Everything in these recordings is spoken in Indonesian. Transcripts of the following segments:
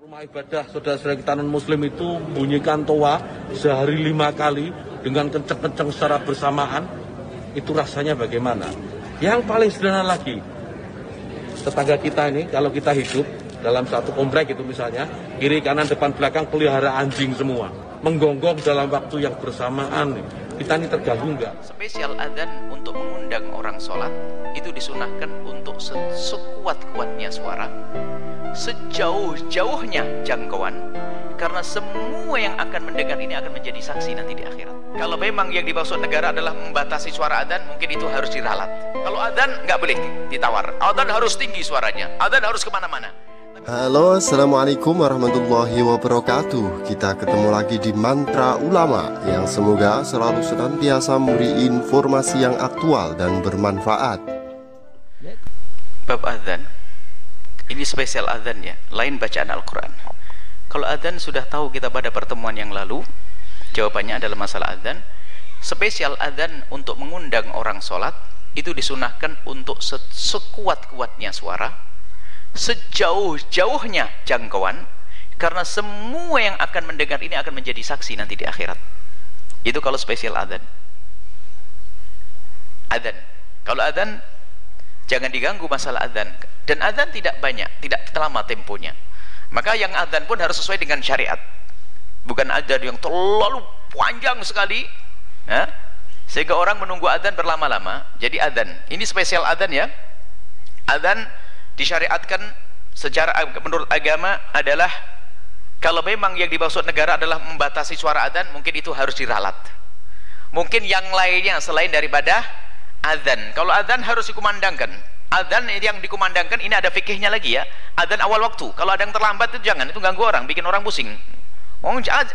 Rumah ibadah saudara-saudara kita non-muslim itu bunyikan toa sehari 5 kali dengan kenceng-kenceng secara bersamaan, itu rasanya bagaimana? Yang paling sederhana lagi, tetangga kita ini kalau kita hidup dalam satu komplek itu misalnya, kiri kanan depan belakang pelihara anjing semua, menggonggong dalam waktu yang bersamaan, kita ini terganggu nggak? Spesial adzan untuk mengundang orang sholat itu disunahkan untuk sekuat-kuatnya suara, sejauh-jauhnya jangkauan, karena semua yang akan mendengar ini akan menjadi saksi nanti di akhirat. Kalau memang yang dimaksud negara adalah membatasi suara adzan, mungkin itu harus diralat. Kalau adzan nggak boleh ditawar, adzan harus tinggi suaranya, adzan harus kemana-mana. Halo, assalamualaikum warahmatullahi wabarakatuh. Kita ketemu lagi di Mantra Ulama, yang semoga selalu senantiasa memberi informasi yang aktual dan bermanfaat. Bab adzan ini spesial adzan ya, lain bacaan Al-Quran. Kalau adzan sudah tahu kita pada pertemuan yang lalu, jawabannya adalah masalah adzan. Spesial adzan untuk mengundang orang sholat itu disunahkan untuk sekuat-kuatnya suara, sejauh-jauhnya jangkauan, karena semua yang akan mendengar ini akan menjadi saksi nanti di akhirat. Itu kalau spesial adzan. Adzan. Kalau adzan jangan diganggu masalah adzan. Dan adzan tidak banyak, tidak lama temponya. Maka yang adzan pun harus sesuai dengan syariat. Bukan adzan yang terlalu panjang sekali, ya, sehingga orang menunggu adzan berlama-lama. Jadi adzan, ini spesial adzan ya. Adzan disyariatkan secara menurut agama adalah kalau memang yang dimaksud negara adalah membatasi suara adzan, mungkin itu harus diralat. Mungkin yang lainnya selain daripada adzan. Kalau adzan harus dikumandangkan. Adzan yang dikumandangkan ini ada fikihnya lagi ya. Adzan awal waktu. Kalau ada yang terlambat itu jangan, itu ganggu orang, bikin orang pusing.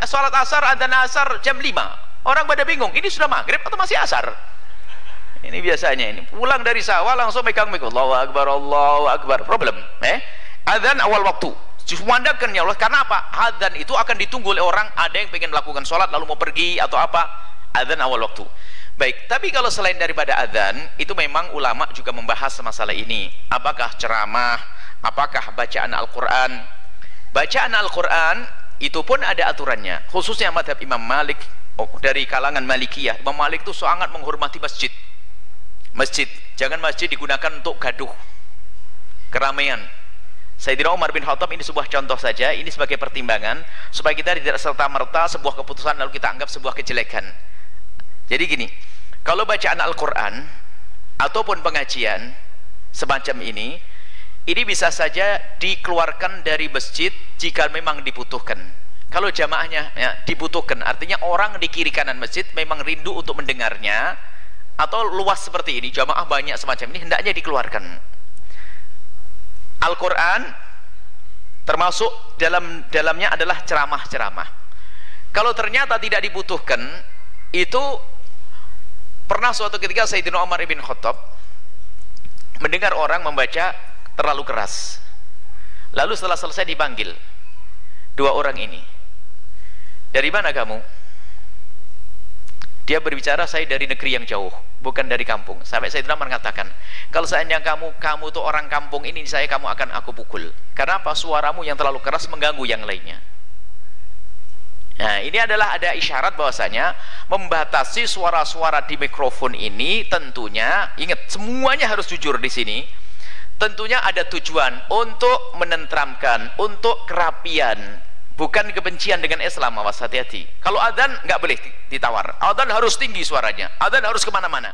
Salat asar, adzan asar jam 5. Orang pada bingung, ini sudah maghrib atau masih asar? Ini biasanya ini pulang dari sawah langsung megang mic, Allahu Akbar, Allahu Akbar. Problem. Adzan awal waktu. Dikumandangkan ya Allah. Karena apa? Adzan itu akan ditunggu oleh orang. Ada yang pengen melakukan sholat lalu mau pergi atau apa. Adzan awal waktu. Baik, tapi kalau selain daripada adzan, itu memang ulama juga membahas masalah ini. Apakah ceramah, apakah bacaan Al-Quran? Bacaan Al-Quran itu pun ada aturannya, khususnya madhab Imam Malik, dari kalangan Malikiyah. Imam Malik itu sangat menghormati masjid. Masjid, jangan masjid digunakan untuk gaduh, keramaian. Sayyidina Umar bin Khattab ini sebuah contoh saja, ini sebagai pertimbangan supaya kita tidak serta-merta sebuah keputusan lalu kita anggap sebuah kejelekan. Jadi gini, kalau bacaan Al-Quran ataupun pengajian semacam ini bisa saja dikeluarkan dari masjid jika memang dibutuhkan. Kalau jamaahnya ya, dibutuhkan, artinya orang di kiri kanan masjid memang rindu untuk mendengarnya, atau luas seperti ini, jamaah banyak semacam ini, hendaknya dikeluarkan. Al-Quran termasuk dalamnya adalah ceramah-ceramah. Kalau ternyata tidak dibutuhkan, itu pernah suatu ketika Sayyidina Umar bin Khattab mendengar orang membaca terlalu keras. Lalu setelah selesai dipanggil dua orang ini, dari mana kamu? Dia berbicara, saya dari negeri yang jauh, bukan dari kampung. Sampai Sayyidina Umar mengatakan, kalau seandainya kamu tuh orang kampung ini, kamu akan aku pukul. Karena apa? Suaramu yang terlalu keras mengganggu yang lainnya. Nah, ini adalah ada isyarat bahwasanya membatasi suara-suara di mikrofon ini tentunya, ingat semuanya harus jujur di sini. Tentunya ada tujuan untuk menenteramkan, untuk kerapian, bukan kebencian dengan Islam. Awas, hati-hati. Kalau adzan nggak boleh ditawar, adzan harus tinggi suaranya, adzan harus kemana-mana.